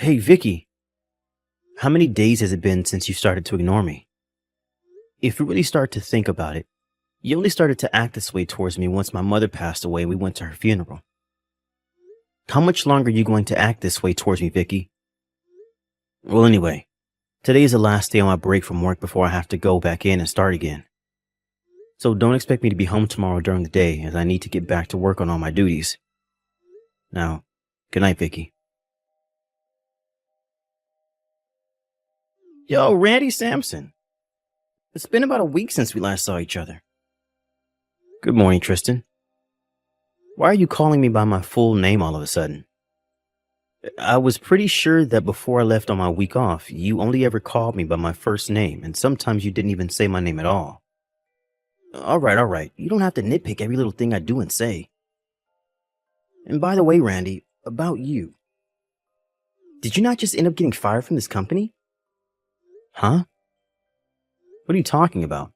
Hey, Vicky, how many days has it been since you started to ignore me? If you really start to think about it, you only started to act this way towards me once my mother passed away and we went to her funeral. How much longer are you going to act this way towards me, Vicky? Well, anyway, today is the last day on my break from work before I have to go back in and start again. So don't expect me to be home tomorrow during the day as I need to get back to work on all my duties. Now, good night, Vicky. Yo, Randy Sampson. It's been about a week since we last saw each other. Good morning, Tristan. Why are you calling me by my full name all of a sudden? I was pretty sure that before I left on my week off, you only ever called me by my first name, and sometimes you didn't even say my name at all. All right. You don't have to nitpick every little thing I do and say. And by the way, Randy, about you. Did you not just end up getting fired from this company? Huh? What are you talking about?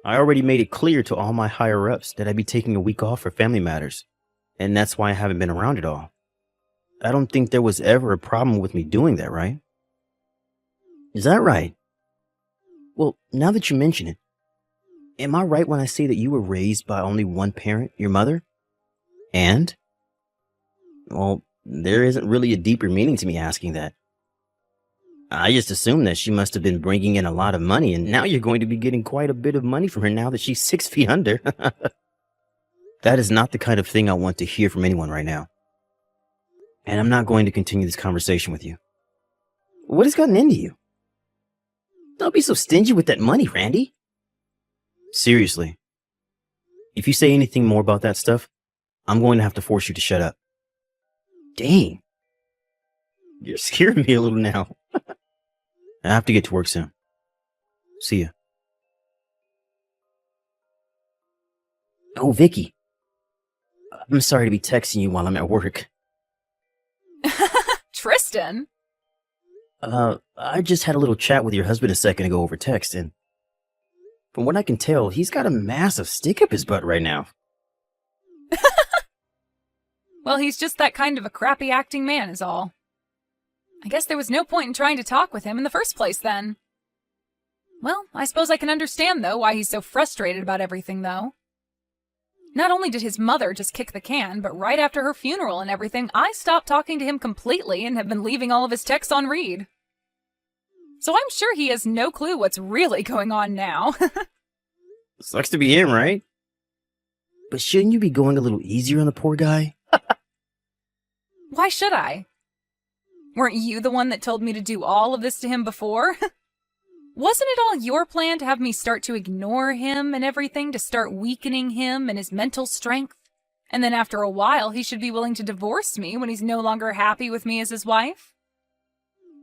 I already made it clear to all my higher-ups that I'd be taking a week off for family matters, and that's why I haven't been around at all. I don't think there was ever a problem with me doing that, right? Is that right? Well, now that you mention it, am I right when I say that you were raised by only one parent, your mother? And? Well, there isn't really a deeper meaning to me asking that. I just assumed that she must have been bringing in a lot of money, and now you're going to be getting quite a bit of money from her now that she's 6 feet under. That is not the kind of thing I want to hear from anyone right now. And I'm not going to continue this conversation with you. What has gotten into you? Don't be so stingy with that money, Randy. Seriously. If you say anything more about that stuff, I'm going to have to force you to shut up. Dang. You're scaring me a little now. I have to get to work soon. See ya. Oh, Vicky. I'm sorry to be texting you while I'm at work. Tristan? I just had a little chat with your husband a second ago over text, and from what I can tell, he's got a massive stick up his butt right now. Well, he's just that kind of a crappy acting man is all. I guess there was no point in trying to talk with him in the first place then. Well, I suppose I can understand, though, why he's so frustrated about everything, though. Not only did his mother just kick the can, but right after her funeral and everything, I stopped talking to him completely and have been leaving all of his texts on read. So I'm sure he has no clue what's really going on now. Sucks to be him, right? But shouldn't you be going a little easier on the poor guy? Why should I? Weren't you the one that told me to do all of this to him before? Wasn't it all your plan to have me start to ignore him and everything, to start weakening him and his mental strength? And then after a while, he should be willing to divorce me when he's no longer happy with me as his wife?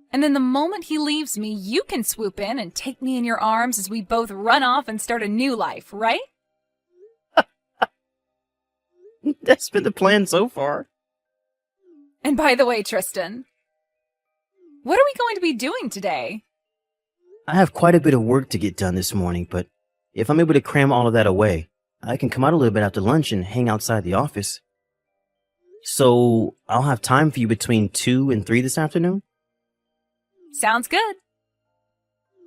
And then the moment he leaves me, you can swoop in and take me in your arms as we both run off and start a new life, right? That's been the plan so far. And by the way, Tristan, what are we going to be doing today? I have quite a bit of work to get done this morning, but if I'm able to cram all of that away, I can come out a little bit after lunch and hang outside the office. So I'll have time for you between 2 and 3 this afternoon? Sounds good.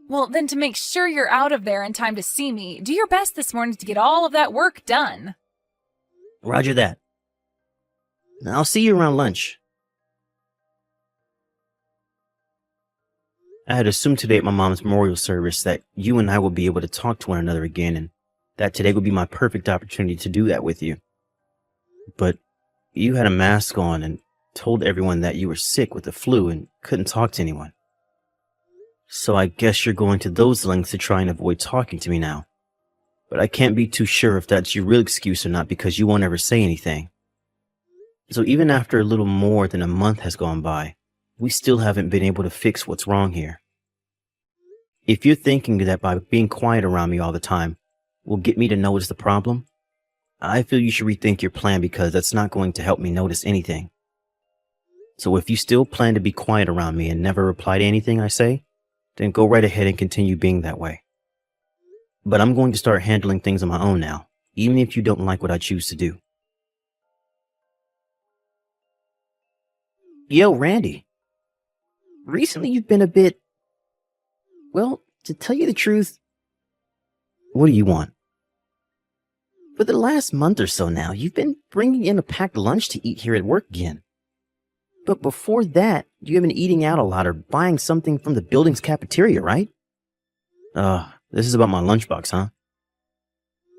Well, then to make sure you're out of there in time to see me, do your best this morning to get all of that work done. Roger that. I'll see you around lunch. I had assumed today at my mom's memorial service that you and I would be able to talk to one another again, and that today would be my perfect opportunity to do that with you. But you had a mask on and told everyone that you were sick with the flu and couldn't talk to anyone. So I guess you're going to those lengths to try and avoid talking to me now. But I can't be too sure if that's your real excuse or not because you won't ever say anything. So even after a little more than a month has gone by, we still haven't been able to fix what's wrong here. If you're thinking that by being quiet around me all the time will get me to notice the problem, I feel you should rethink your plan because that's not going to help me notice anything. So if you still plan to be quiet around me and never reply to anything I say, then go right ahead and continue being that way. But I'm going to start handling things on my own now, even if you don't like what I choose to do. Yo, Randy. Recently you've been a bit, well, to tell you the truth, what do you want? For the last month or so now, you've been bringing in a packed lunch to eat here at work again. But before that, you have been eating out a lot or buying something from the building's cafeteria, right? This is about my lunchbox, huh?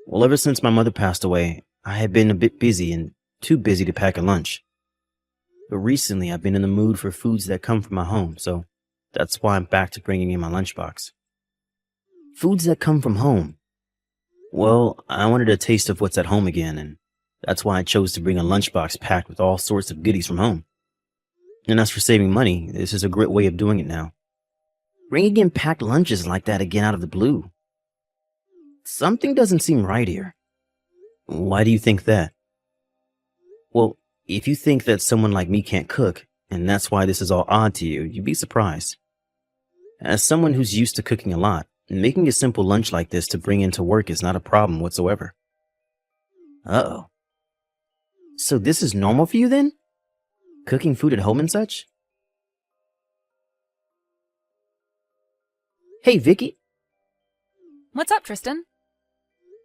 Well, ever since my mother passed away, I have been a bit busy and too busy to pack a lunch. But recently, I've been in the mood for foods that come from my home, so that's why I'm back to bringing in my lunchbox. Foods that come from home. Well, I wanted a taste of what's at home again, and that's why I chose to bring a lunchbox packed with all sorts of goodies from home. And as for saving money, this is a great way of doing it now. Bringing in packed lunches like that again out of the blue. Something doesn't seem right here. Why do you think that? Well, if you think that someone like me can't cook, and that's why this is all odd to you, you'd be surprised. As someone who's used to cooking a lot, making a simple lunch like this to bring into work is not a problem whatsoever. Uh-oh. So this is normal for you then? Cooking food at home and such? Hey, Vicky. What's up, Tristan?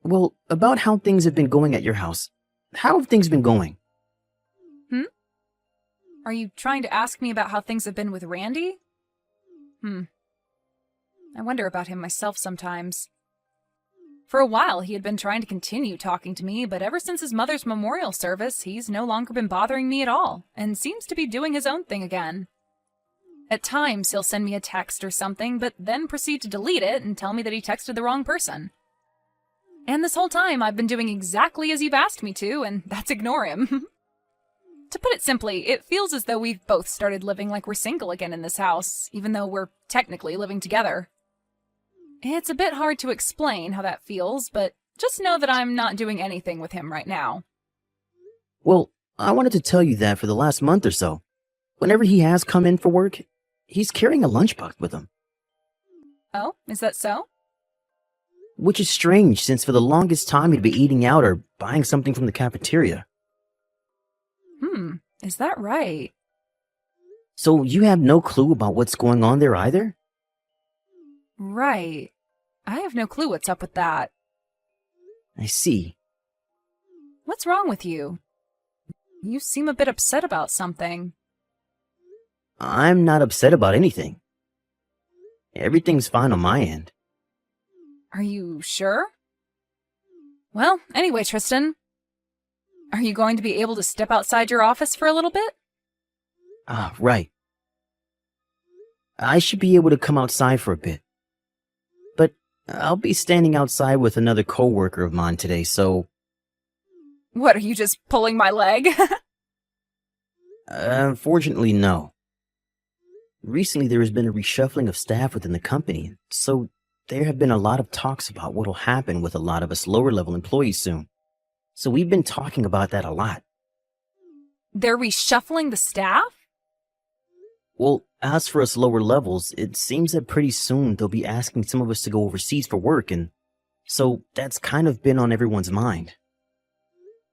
Well, about how things have been going at your house. How have things been going? Are you trying to ask me about how things have been with Randy? I wonder about him myself sometimes. For a while, he had been trying to continue talking to me, but ever since his mother's memorial service, he's no longer been bothering me at all, and seems to be doing his own thing again. At times, he'll send me a text or something, but then proceed to delete it and tell me that he texted the wrong person. And this whole time, I've been doing exactly as you've asked me to, and that's ignore him. To put it simply, it feels as though we've both started living like we're single again in this house, even though we're technically living together. It's a bit hard to explain how that feels, but just know that I'm not doing anything with him right now. Well, I wanted to tell you that for the last month or so, whenever he has come in for work, he's carrying a lunchbox with him. Oh, is that so? Which is strange, since for the longest time he'd be eating out or buying something from the cafeteria. Is that right? So you have no clue about what's going on there either? Right. I have no clue what's up with that. I see. What's wrong with you? You seem a bit upset about something. I'm not upset about anything. Everything's fine on my end. Are you sure? Well, anyway, Tristan, are you going to be able to step outside your office for a little bit? Right. I should be able to come outside for a bit. But I'll be standing outside with another coworker of mine today, so... What, are you just pulling my leg? Unfortunately, no. Recently, there has been a reshuffling of staff within the company, so there have been a lot of talks about what will happen with a lot of us lower-level employees soon. So we've been talking about that a lot. They're reshuffling the staff? Well, as for us lower levels, it seems that pretty soon they'll be asking some of us to go overseas for work, and so that's kind of been on everyone's mind.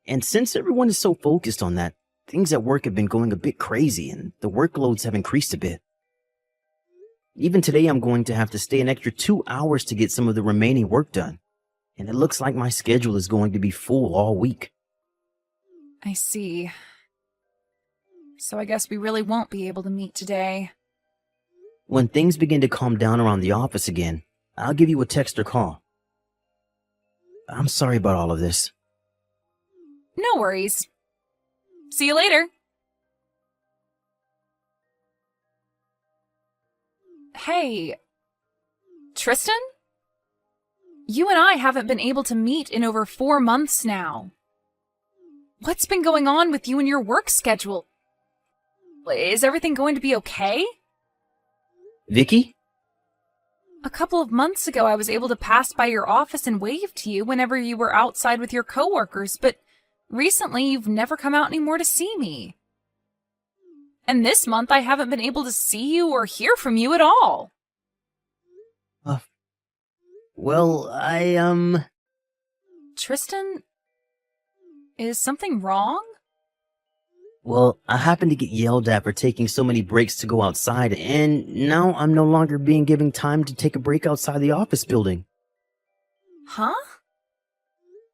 And since everyone is so focused on that, things at work have been going a bit crazy, and the workloads have increased a bit. Even today, I'm going to have to stay an extra 2 hours to get some of the remaining work done, and it looks like my schedule is going to be full all week. I see. So I guess we really won't be able to meet today. When things begin to calm down around the office again, I'll give you a text or call. I'm sorry about all of this. No worries. See you later. Hey, Tristan? You and I haven't been able to meet in over 4 months now. What's been going on with you and your work schedule? Is everything going to be okay? Vicky? A couple of months ago, I was able to pass by your office and wave to you whenever you were outside with your coworkers, but recently you've never come out anymore to see me. And this month, I haven't been able to see you or hear from you at all. Well, Tristan, is something wrong? Well, I happened to get yelled at for taking so many breaks to go outside, and now I'm no longer being given time to take a break outside the office building. Huh?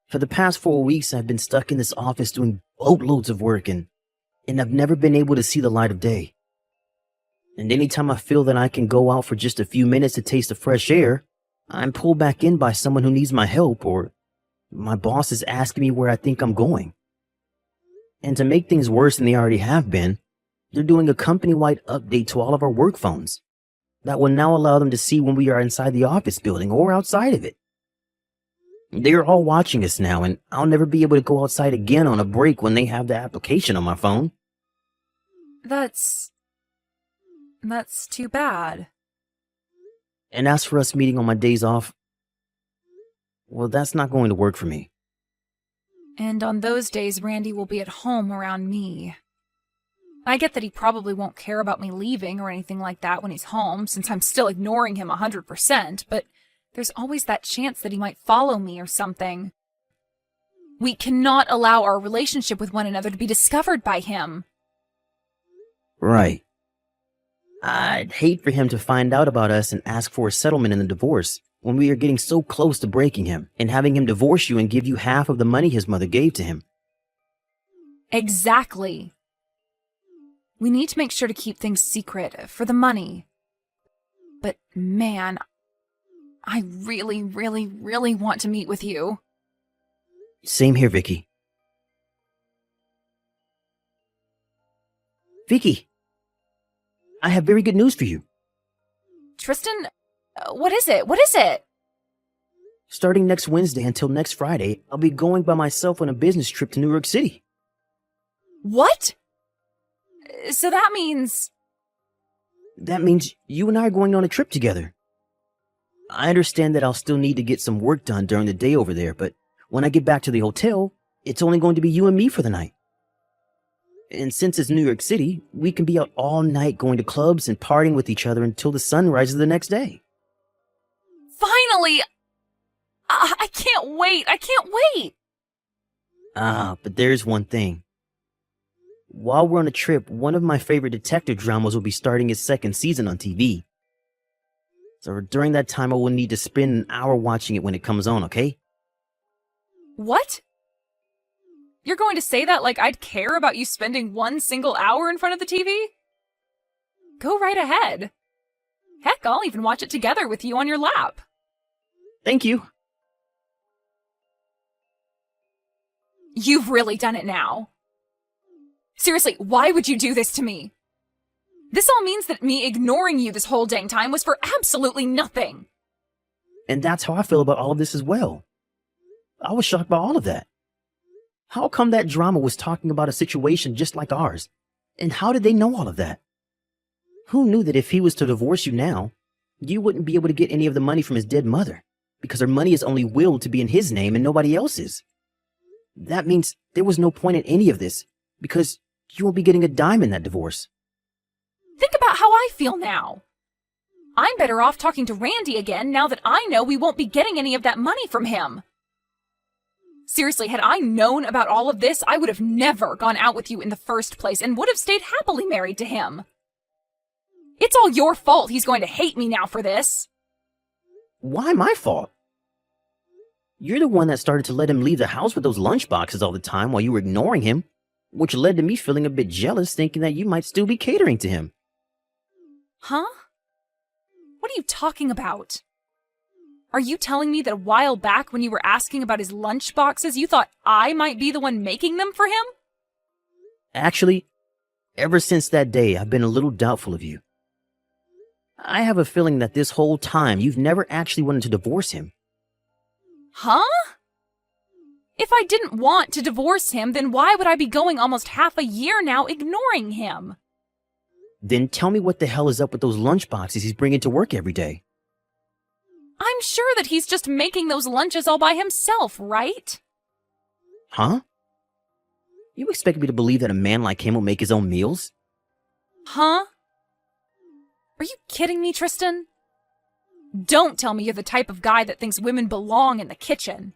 For the past 4 weeks, I've been stuck in this office doing boatloads of work, and I've never been able to see the light of day. And anytime I feel that I can go out for just a few minutes to taste the fresh air, I'm pulled back in by someone who needs my help, or my boss is asking me where I think I'm going. And to make things worse than they already have been, they're doing a company-wide update to all of our work phones that will now allow them to see when we are inside the office building or outside of it. They are all watching us now, and I'll never be able to go outside again on a break when they have the application on my phone. That's too bad. And as for us meeting on my days off, well, that's not going to work for me. And on those days, Randy will be at home around me. I get that he probably won't care about me leaving or anything like that when he's home, since I'm still ignoring him 100%, but there's always that chance that he might follow me or something. We cannot allow our relationship with one another to be discovered by him. Right. I'd hate for him to find out about us and ask for a settlement in the divorce when we are getting so close to breaking him and having him divorce you and give you half of the money his mother gave to him. Exactly. We need to make sure to keep things secret for the money. But man, I really, really, really want to meet with you. Same here, Vicky. Vicky, I have very good news for you. Tristan, what is it? What is it? Starting next Wednesday until next Friday, I'll be going by myself on a business trip to New York City. What? So that means... That means you and I are going on a trip together. I understand that I'll still need to get some work done during the day over there, but when I get back to the hotel, it's only going to be you and me for the night. And since it's New York City, we can be out all night going to clubs and partying with each other until the sun rises the next day. Finally! I can't wait! I can't wait! But there's one thing. While we're on a trip, one of my favorite detective dramas will be starting its second season on TV. So during that time, I will need to spend an hour watching it when it comes on, okay? What? You're going to say that like I'd care about you spending one single hour in front of the TV? Go right ahead. Heck, I'll even watch it together with you on your lap. Thank you. You've really done it now. Seriously, why would you do this to me? This all means that me ignoring you this whole dang time was for absolutely nothing. And that's how I feel about all of this as well. I was shocked by all of that. How come that drama was talking about a situation just like ours? And how did they know all of that? Who knew that if he was to divorce you now, you wouldn't be able to get any of the money from his dead mother, because her money is only willed to be in his name and nobody else's? That means there was no point in any of this, because you won't be getting a dime in that divorce. Think about how I feel now. I'm better off talking to Randy again now that I know we won't be getting any of that money from him. Seriously, had I known about all of this, I would have never gone out with you in the first place and would have stayed happily married to him. It's all your fault he's going to hate me now for this. Why my fault? You're the one that started to let him leave the house with those lunch boxes all the time while you were ignoring him, which led to me feeling a bit jealous, thinking that you might still be catering to him. Huh? What are you talking about? Are you telling me that a while back when you were asking about his lunch boxes, you thought I might be the one making them for him? Actually, ever since that day, I've been a little doubtful of you. I have a feeling that this whole time you've never actually wanted to divorce him. Huh? If I didn't want to divorce him, then why would I be going almost half a year now ignoring him? Then tell me what the hell is up with those lunch boxes he's bringing to work every day. I'm sure that he's just making those lunches all by himself, right? Huh? You expect me to believe that a man like him will make his own meals? Huh? Are you kidding me, Tristan? Don't tell me you're the type of guy that thinks women belong in the kitchen.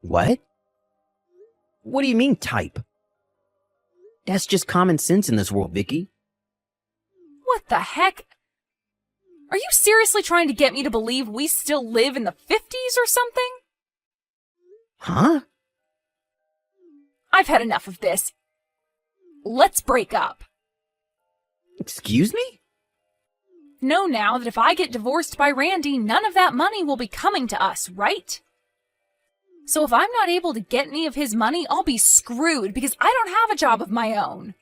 What? What do you mean, type? That's just common sense in this world, Vicky. What the heck? Are you seriously trying to get me to believe we still live in the 50s or something? Huh? I've had enough of this. Let's break up. Excuse me? Know now that if I get divorced by Randy, none of that money will be coming to us, right? So if I'm not able to get any of his money, I'll be screwed because I don't have a job of my own.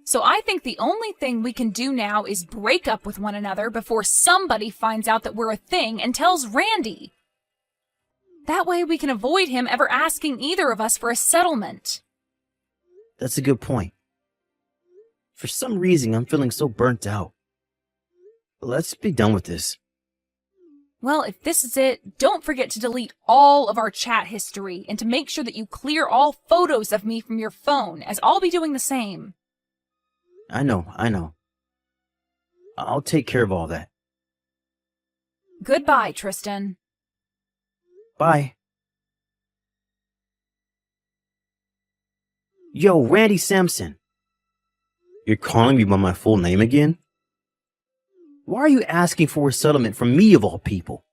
So I think the only thing we can do now is break up with one another before somebody finds out that we're a thing and tells Randy. That way we can avoid him ever asking either of us for a settlement. That's a good point. For some reason, I'm feeling so burnt out. Let's be done with this. Well, if this is it, don't forget to delete all of our chat history and to make sure that you clear all photos of me from your phone, as I'll be doing the same. I know. I'll take care of all that. Goodbye, Tristan. Bye. Yo, Randy Sampson. You're calling me by my full name again? Why are you asking for a settlement from me of all people?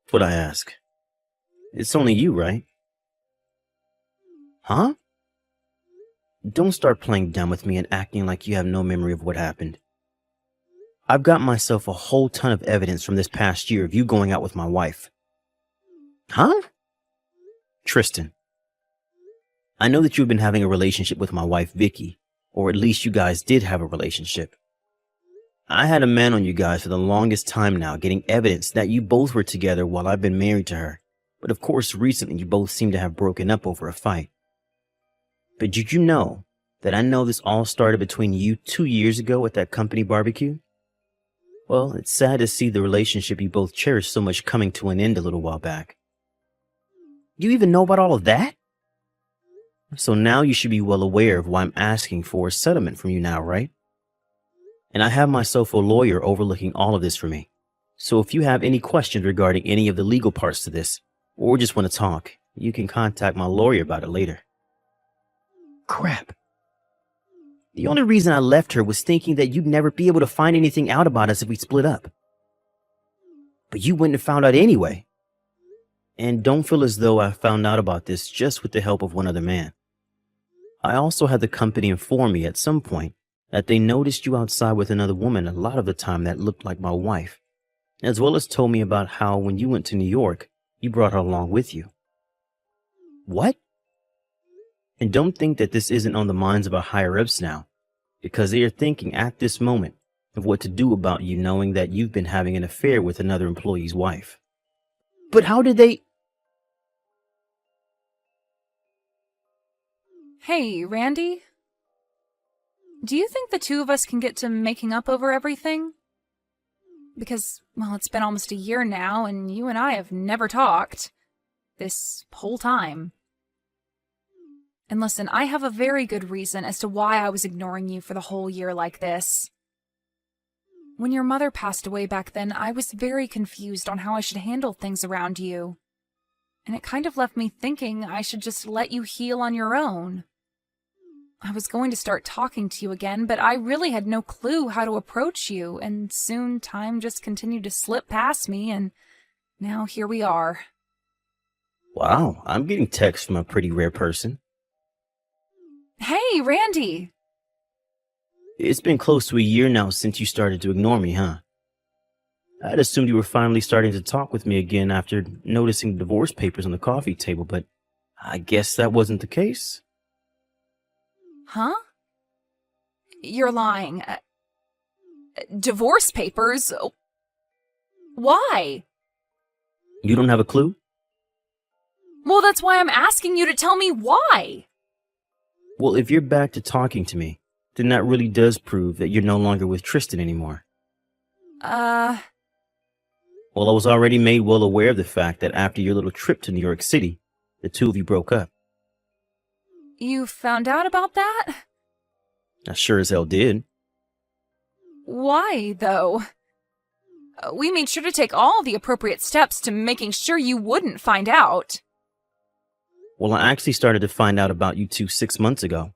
That's what I ask. It's only you, right? Huh? Don't start playing dumb with me and acting like you have no memory of what happened. I've got myself a whole ton of evidence from this past year of you going out with my wife. Huh? Tristan, I know that you've been having a relationship with my wife, Vicky, or at least you guys did have a relationship. I had a man on you guys for the longest time now, getting evidence that you both were together while I've been married to her. But of course, recently you both seem to have broken up over a fight. But did you know that I know this all started between you 2 years ago at that company barbecue? Well, it's sad to see the relationship you both cherished so much coming to an end a little while back. You even know about all of that? So now you should be well aware of why I'm asking for a settlement from you now, right? And I have myself a lawyer overlooking all of this for me. So if you have any questions regarding any of the legal parts to this, or just want to talk, you can contact my lawyer about it later. Crap. The only reason I left her was thinking that you'd never be able to find anything out about us if we split up. But you wouldn't have found out anyway. And don't feel as though I found out about this just with the help of one other man. I also had the company inform me at some point that they noticed you outside with another woman a lot of the time that looked like my wife, as well as told me about how when you went to New York, you brought her along with you. What? And don't think that this isn't on the minds of our higher-ups now, because they are thinking at this moment of what to do about you knowing that you've been having an affair with another employee's wife. But how did they... Hey, Randy? Do you think the two of us can get to making up over everything? Because, well, it's been almost a year now, and you and I have never talked. This whole time. And listen, I have a very good reason as to why I was ignoring you for the whole year like this. When your mother passed away back then, I was very confused on how I should handle things around you. And it kind of left me thinking I should just let you heal on your own. I was going to start talking to you again, but I really had no clue how to approach you, and soon time just continued to slip past me, and now here we are. Wow, I'm getting texts from a pretty rare person. Hey, Randy! It's been close to a year now since you started to ignore me, huh? I'd assumed you were finally starting to talk with me again after noticing the divorce papers on the coffee table, but I guess that wasn't the case. Huh? You're lying. Divorce papers? Why? You don't have a clue? Well, that's why I'm asking you to tell me why. Well, if you're back to talking to me, then that really does prove that you're no longer with Tristan anymore. Well, I was already made well aware of the fact that after your little trip to New York City, the two of you broke up. You found out about that? I sure as hell did. Why, though? We made sure to take all the appropriate steps to making sure you wouldn't find out. Well, I actually started to find out about you two 6 months ago.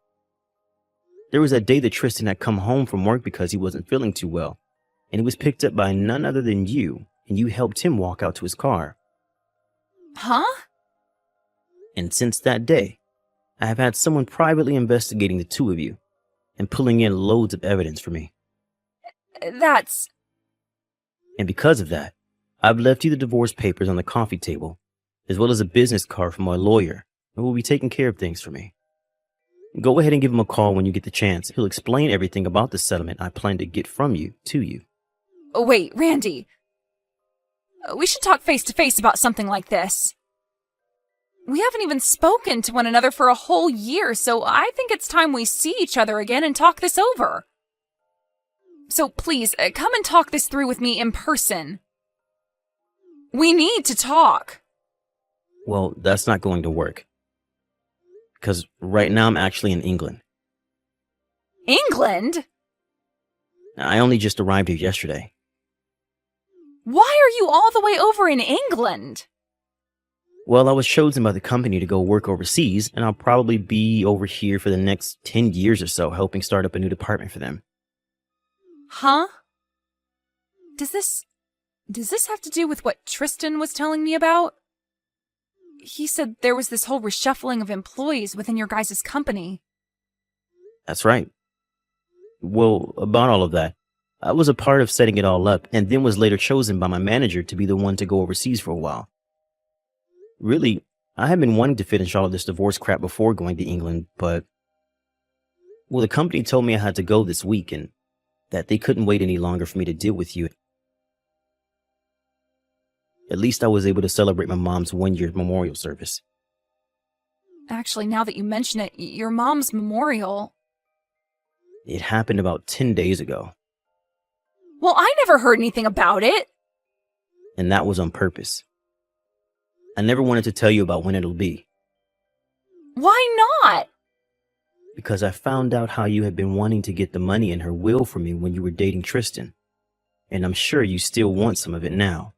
There was that day that Tristan had come home from work because he wasn't feeling too well, and he was picked up by none other than you, and you helped him walk out to his car. Huh? And since that day, I have had someone privately investigating the two of you and pulling in loads of evidence for me. That's... And because of that, I've left you the divorce papers on the coffee table, as well as a business card from my lawyer, who will be taking care of things for me. Go ahead and give him a call when you get the chance. He'll explain everything about the settlement I plan to get from you to you. Oh, wait, Randy. We should talk face to face about something like this. We haven't even spoken to one another for a whole year, so I think it's time we see each other again and talk this over. So please, come and talk this through with me in person. We need to talk. Well, that's not going to work. Because right now I'm actually in England. England? I only just arrived here yesterday. Why are you all the way over in England? Well, I was chosen by the company to go work overseas, and I'll probably be over here for the next 10 years or so, helping start up a new department for them. Huh? Does this have to do with what Tristan was telling me about? He said there was this whole reshuffling of employees within your guys' company. That's right. Well, about all of that, I was a part of setting it all up, and then was later chosen by my manager to be the one to go overseas for a while. Really, I had been wanting to finish all of this divorce crap before going to England, but... Well, the company told me I had to go this week, and that they couldn't wait any longer for me to deal with you. At least I was able to celebrate my mom's one-year memorial service. Actually, now that you mention it, your mom's memorial... It happened about 10 days ago. Well, I never heard anything about it. And that was on purpose. I never wanted to tell you about when it'll be. Why not? Because I found out how you had been wanting to get the money in her will for me when you were dating Tristan. And I'm sure you still want some of it now.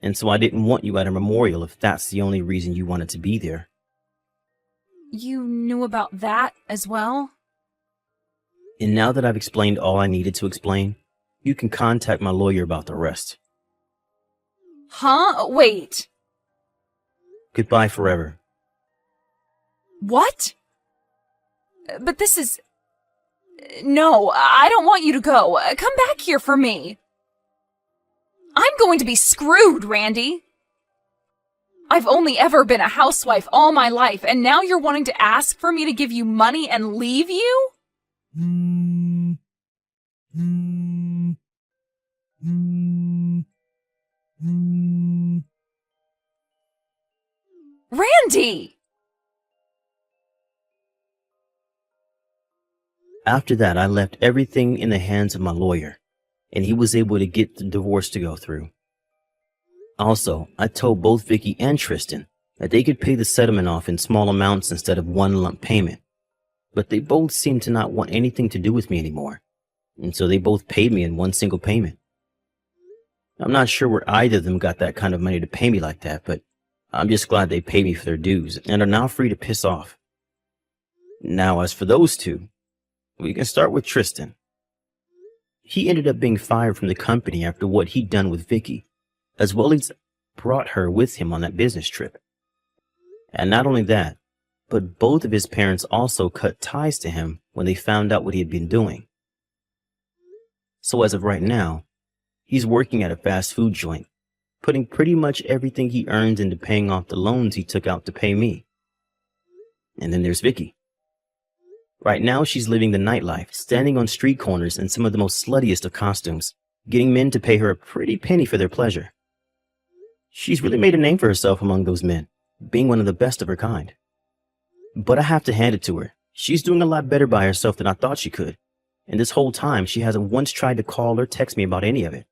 And so I didn't want you at her memorial if that's the only reason you wanted to be there. You knew about that as well? And now that I've explained all I needed to explain, you can contact my lawyer about the rest. Huh? Wait. Goodbye forever. What? But this is... No, I don't want you to go. Come back here for me. I'm going to be screwed, Randy. I've only ever been a housewife all my life, and now you're wanting to ask for me to give you money and leave you? Randy! After that, I left everything in the hands of my lawyer, and he was able to get the divorce to go through. Also, I told both Vicky and Tristan that they could pay the settlement off in small amounts instead of one lump payment, but they both seemed to not want anything to do with me anymore, and so they both paid me in one single payment. I'm not sure where either of them got that kind of money to pay me like that, but I'm just glad they paid me for their dues and are now free to piss off. Now, as for those two, we can start with Tristan. He ended up being fired from the company after what he'd done with Vicky, as well as brought her with him on that business trip. And not only that, but both of his parents also cut ties to him when they found out what he had been doing. So as of right now, he's working at a fast food joint, putting pretty much everything he earns into paying off the loans he took out to pay me. And then there's Vicky. Right now, she's living the nightlife, standing on street corners in some of the most sluttiest of costumes, getting men to pay her a pretty penny for their pleasure. She's really made a name for herself among those men, being one of the best of her kind. But I have to hand it to her. She's doing a lot better by herself than I thought she could. And this whole time, she hasn't once tried to call or text me about any of it.